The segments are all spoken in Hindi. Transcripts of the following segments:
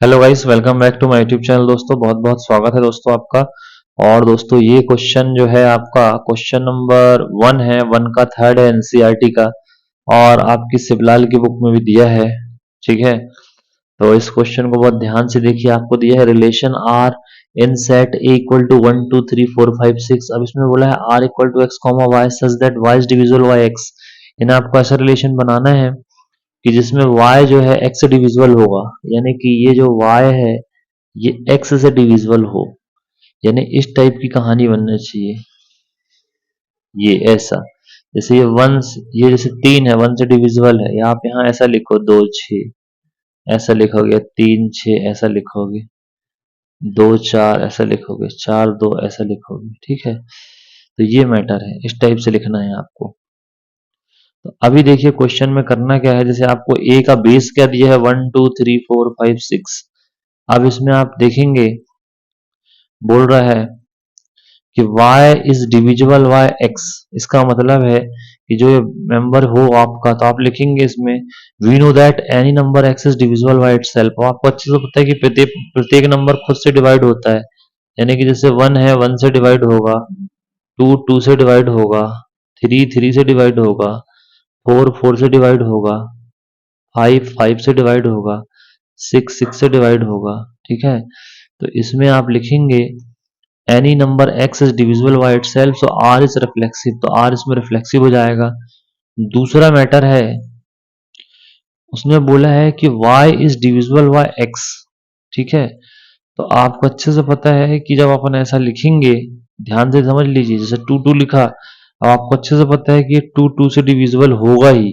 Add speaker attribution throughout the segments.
Speaker 1: Hello guys, welcome back to my YouTube channel. दोस्तों बहुत बहुत स्वागत है दोस्तों आपका। और दोस्तों ये क्वेश्चन जो है आपका क्वेश्चन नंबर 1 है, 1 का थर्ड है एनसीईआरटी का, और आपकी सिवलाल की बुक में भी दिया है। ठीक है, तो इस क्वेश्चन को बहुत ध्यान से देखिए। आपको दिया है relation R in set A equal to 1 2 3 4 5 6। अब इसमें बोला है R equal to x comma y such that y is divisible by x. इन्हें आपको ऐसा रिलेशन बनाना है कि जिसमें y जो है x से डिविजिबल होगा, यानी कि ये जो y है ये x से डिविजिबल हो, यानी इस टाइप की कहानी बननी चाहिए। ये ऐसा, जैसे ये वन, ये जैसे 3 है 1 से डिविजिबल है, या आप यहाँ ऐसा लिखो 2 6 ऐसा लिखोगे, 3 6 ऐसा लिखोगे, 2 4 ऐसा लिखोगे, 4 2 ऐसा लिखोगे। ठीक है, तो ये मैटर है, इस टाइप से लिखना है आपको। तो अभी देखिए क्वेश्चन में करना क्या है, जैसे आपको ए का बेस क्या दिया है 1 2 3 4 5 6। अब इसमें आप देखेंगे बोल रहा है कि y is divisible by x। इसका मतलब है कि जो ये मेंबर हो आपका, तो आप लिखेंगे इसमें we know that any number x is divisible by itself. आपको अच्छे से पता है कि प्रत्येक प्रत्येक नंबर खुद से डिवाइड होता है, यानी कि जैसे 1 है 1 से डिवाइड होगा, 2 2 से डिवाइड होगा, 3 3 से डिवाइड होगा, 4 4 से डिवाइड होगा, 5 5 से डिवाइड होगा, 6 6 से डिवाइड होगा। ठीक है, तो इसमें आप लिखेंगे any number x is divisible by itself, so r is reflexive, तो r इसमें रिफ्लेक्सिव हो जाएगा। दूसरा मैटर है, उसने बोला है कि y is divisible by x। ठीक है, तो आपको अच्छे से पता है कि जब अपन ऐसा लिखेंगे, ध्यान से समझ लीजिए, जैसे 2 2 लिखा, अब आपको अच्छे से पता है कि 2 2 से डिविजिबल होगा ही,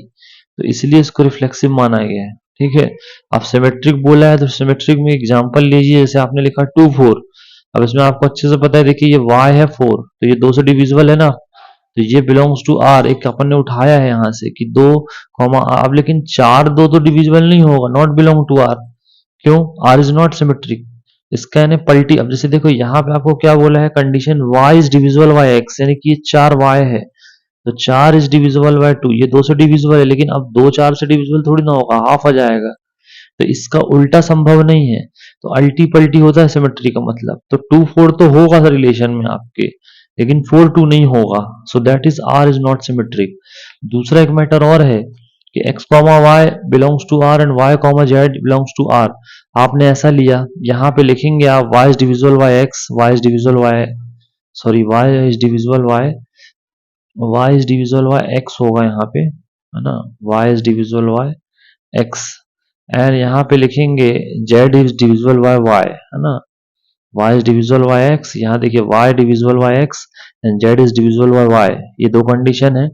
Speaker 1: तो इसलिए इसको रिफ्लेक्सिव माना गया है। ठीक है, अब सिमेट्रिक बोला है तो सिमेट्रिक में एग्जांपल लीजिए, जैसे आपने लिखा 2 4। अब इसमें आपको अच्छे से पता है, देखिए ये y है 4, तो ये 2 से डिविजिबल है ना, तो ये बिलोंग्स टू r। एक अपन ने उठाया है यहाँ से कि 2 कॉमा, अब लेकिन 4 2 तो डिविजिबल नहीं होगा, नॉट बिलोंग टू r। क्यों? r is not symmetric. इसका यानी पलटी। अब जैसे देखो यहाँ पे आपको क्या बोला है, condition y is divisible by x, यानी कि ये 4y है, तो 4 इज डिविजिबल बाय 2, ये 2 से डिविजिबल है, लेकिन अब 2 4 से डिविजिबल थोड़ी ना होगा, हाफ आ जाएगा। तो इसका उल्टा संभव नहीं है, तो अल्टी पल्टी होता है सिमेट्री का मतलब। तो 2 4 तो होगा सर रिलेशन में आपके, लेकिन 4 2 नहीं होगा, so that is r is not symmetric. दूसरा एक मैटर और है कि x comma y belongs to r and y comma z belongs to r। आपने ऐसा लिया, यहाँ पे लिखेंगे आप y is divisible by x, y is divisible by, sorry y is divisible by, y is divisible by x होगा यहाँ पे, है ना, y is divisible by x। And यहाँ पे लिखेंगे z is divisible by y, है ना, y is divisible by x। यहाँ देखिए y divisible by x and z is divisible by y, ये दो कंडीशन है।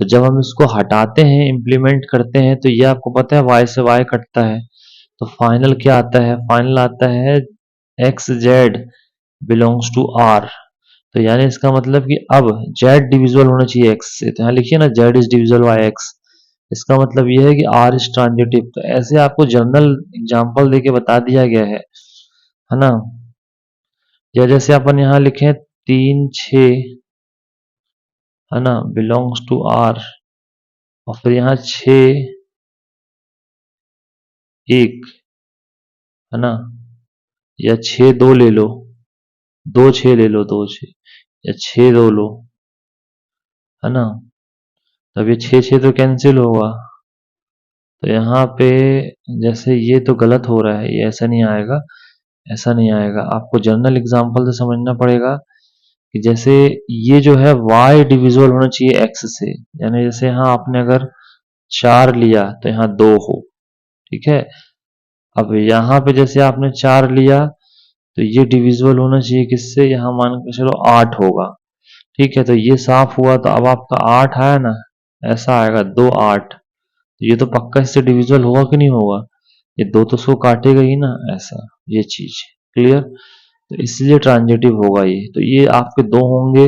Speaker 1: तो जब हम इसको हटाते हैं, इम्प्लीमेंट करते हैं, तो ये आपको पता है y से y कटता है, तो फाइनल क्या आता है, फाइनल आता है x z belongs to R. तो यानी इसका मतलब कि अब z डिविजिबल होना चाहिए x से, तो यहाँ लिखिए ना z is divisible by x। इसका मतलब यह है कि r इज ट्रांजिटिव। तो ऐसे आपको जनरल एग्जांपल देके बता दिया गया है ना। या जैसे अपन यहाँ लिखे 3 6, है ना, बिलोंग्स टू r, और फिर यहाँ 6 1, है ना, या 6 2 ले लो, 2 6 ले लो, 2 6, या 6 2 लो, है ना, तब ये 6 6 तो कैंसिल होगा। तो यहाँ पे जैसे ये तो गलत हो रहा है, ये ऐसा नहीं आएगा, ऐसा नहीं आएगा। आपको जनरल एग्जांपल से समझना पड़ेगा कि जैसे ये जो है y डिविजिबल होना चाहिए x से, यानी जैसे यहाँ आपने अगर 4 लिया तो यहाँ 2 हो। ठीक है, अब यहाँ पे जैसे आपने 4 लिया तो ये डिविजिबल होना चाहिए किससे, यहाँ मान के चलो 8 होगा। ठीक है, तो ये साफ हुआ, तो अब आपका 8 आया ना, ऐसा आएगा 2 8, तो ये तो पक्का इससे डिविजिबल होगा कि नहीं होगा, ये 2 तो इसको काटेगा ही ना, ऐसा ये चीज क्लियर। तो इसलिए ट्रांजिटिव होगा ये। तो ये आपके दो होंगे,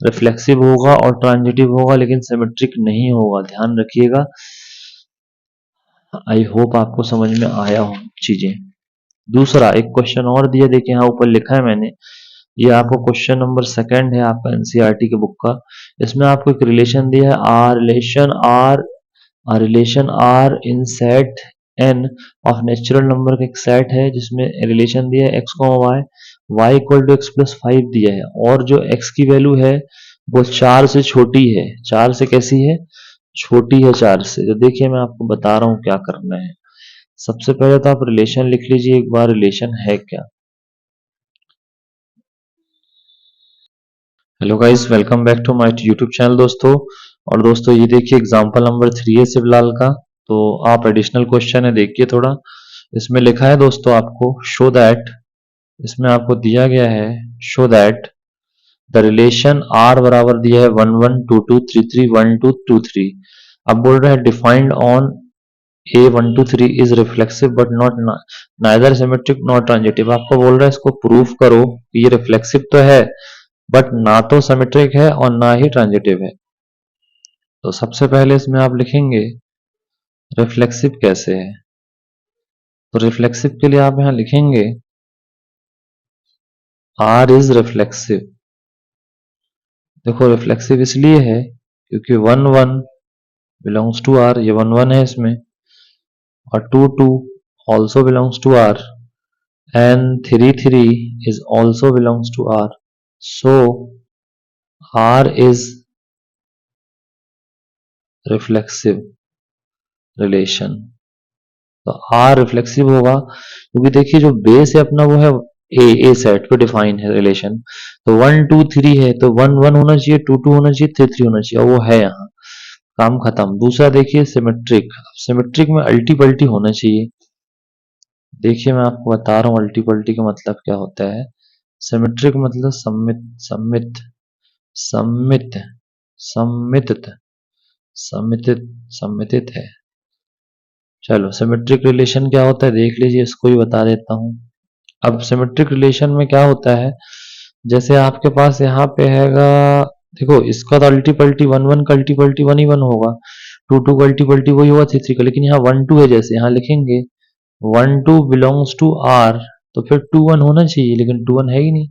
Speaker 1: रिफ्लेक्सिव होगा और ट्रांजिटिव होगा, लेकिन सिमेट्रिक नहीं होगा, ध्यान रखिएगा। आई होप आपको समझ में आया हो चीजें। दूसरा एक क्वेश्चन और दिया, देखिए यहाँ ऊपर लिखा है मैंने, ये आपको क्वेश्चन नंबर सेकंड है आपका एनसीईआरटी के बुक का। इसमें आपको एक रिलेशन दिया है, R relation R in set N of natural number का एक सेट है जिसमें रिलेशन दिया है एक्स को y equal to x plus 5 दिया है, और जो एक्स की वैल्यू है वो 4 से छोटी है। 4 से कैसी है? छोटी है 4 से। तो देखिए मैं आपको बता रहा हूँ क्या करना है। सबसे पहले तो आप रिलेशन लिख लीजिए एक बार, रिलेशन है क्या। Hello guys, welcome back to my YouTube channel दोस्तों। और दोस्तों ये देखिए एग्जांपल नंबर 3 है शिवलाल का। तो आप एडिशनल क्वेश्चन है, देखिए थोड़ा। इसमें लिखा है दोस्तों आपको शो दैट, इसमें आपको दिया गया है show that the relation R बराबर दिया है 1 1 2 2 3 3 1 2 2 3। अब बोल रहा है defined on A 1 2 3 is reflexive but not neither symmetric not transitive. आपको बोल रहा है इसको प्रूफ करो कि ये रिफ्लेक्सिव तो है बट ना तो सिमेट्रिक है और ना ही ट्रांजिटिव है। तो सबसे पहले इसमें आप लिखेंगे रिफ्लेक्सिव कैसे है। तो रिफ्लेक्सिव के लिए आप यहां लिखेंगे आर इज रिफ्लेक्सिव। देखो रिफ्लेक्सिव इसलिए है क्योंकि 1 1 बिलोंग्स टू आर, ये 1 1 है इसमें, और 2 2 also belongs to R, and 3 3 is also belongs to R. So R is reflexive relation. तो आर रिफ्लेक्सिव होगा क्योंकि देखिए जो बेस है अपना वो है ए सेट पे डिफाइन है रिलेशन। तो 1 2 3 है तो 1 1 होना चाहिए, 2 2 होना चाहिए, 3 3 होना चाहिए, और वो है यहाँ। काम खत्म। दूसरा देखिए सिमेट्रिक, सिमेट्रिक में अल्टी पल्टी होना चाहिए। देखिए मैं आपको बता रहा हूँ अल्टी पल्टी का मतलब क्या होता है। सिमेट्रिक मतलब सम्मित सम्मित सम्मित सम्मित सम्मितित सम्मितित है। चलो सिमेट्रिक रिलेशन क्या होता है देख लीजिए, इसको ही बता देता हूँ। अब सिमेट्रिक रिलेशन में क्या होता है, जैसे आपके पास यहाँ पे हैगा, देखो इसका तो अल्टी पल्टी 1 1 का अल्टी पल्टी 1 ही 1 होगा, 2 2 का अल्टी पल्टी वही होगा 3 3 का, लेकिन यहाँ 1 2 है, जैसे यहाँ लिखेंगे 1 2 बिलोंग्स टू आर, तो फिर 2 1 होना चाहिए, लेकिन 2 1 है ही नहीं।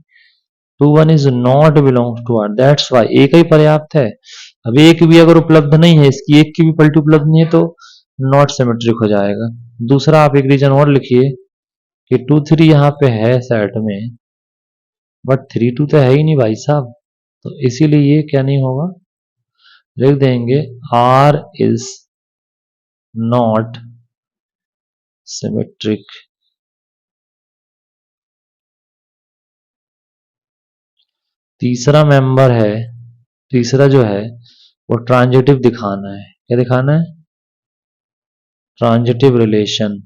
Speaker 1: 2 1 is not belongs to R, that's why एक ही पर्याप्त है। अब एक भी अगर उपलब्ध नहीं है, इसकी एक की भी पलटी उपलब्ध नहीं है, तो नॉट सिमेट्रिक हो जाएगा। दूसरा आप एक रीजन और लिखिए कि 2 3 यहाँ पे है सेट में, बट 3 2 तो है ही नहीं भाई साहब, तो इसीलिए ये क्या नहीं होगा, लिख देंगे आर इज नॉट सिमेट्रिक। तीसरा मेंबर है, तीसरा जो है वो ट्रांजिटिव दिखाना है। क्या दिखाना है? Transitive relation.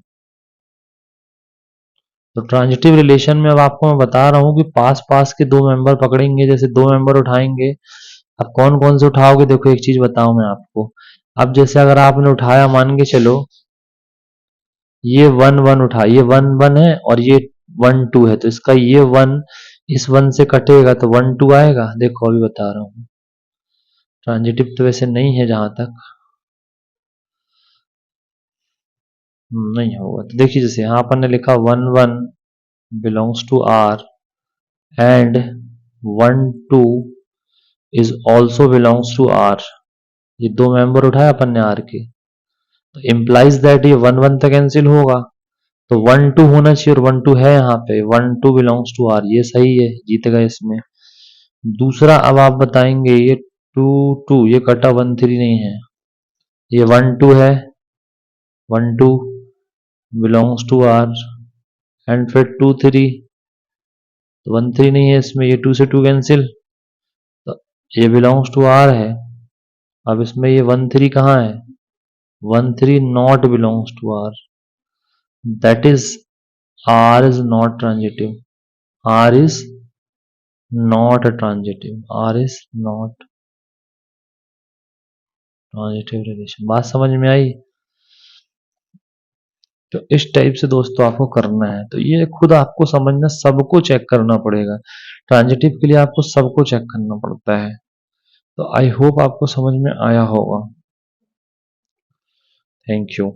Speaker 1: तो ट्रांजिटिव रिलेशन में अब आपको मैं बता रहा हूं कि पास पास के दो मेंबर पकड़ेंगे, जैसे दो मेंबर उठाएंगे। अब कौन कौन से उठाओगे, देखो एक चीज बताऊं मैं आपको। अब जैसे अगर आपने उठाया, मान के चलो ये 1 1 उठा, ये 1 1 है और ये 1 2 है, तो इसका ये 1 इस 1 से कटेगा तो 1 2 आएगा। देखो अभी बता रहा हूँ, ट्रांजिटिव तो वैसे नहीं है जहां तक, नहीं होगा। तो देखिए जैसे यहाँ अपन ने लिखा 1 1 belongs to R and 1 2 is also belongs to R, ये दो मेंबर उठाए अपन ने आर के, तो इम्प्लाइज दैट ये 1 1 तक कैंसिल होगा, तो 1 2 होना चाहिए, और 1 2 है यहाँ पे, 1 2 बिलोंग्स टू आर, ये सही है, जीतेगा इसमें। दूसरा अब आप बताएंगे ये 2 2 ये कटा 1 3 नहीं है, ये 1 2 है, 1 2 बिलोंग्स टू आर, एंड फिर 2 3, तो 1 3 नहीं है इसमें, ये 2 से 2 कैंसिल, तो ये बिलोंग्स टू आर है। अब इसमें ये 1 3 कहाँ है? 1 3 not belongs to R, that is R is not transitive, R is not transitive, R is not transitive relation. बात समझ में आई? तो इस टाइप से दोस्तों आपको करना है, तो ये खुद आपको समझना, सबको चेक करना पड़ेगा। ट्रांजिटिव के लिए आपको सबको चेक करना पड़ता है। तो आई होप आपको समझ में आया होगा। Thank you.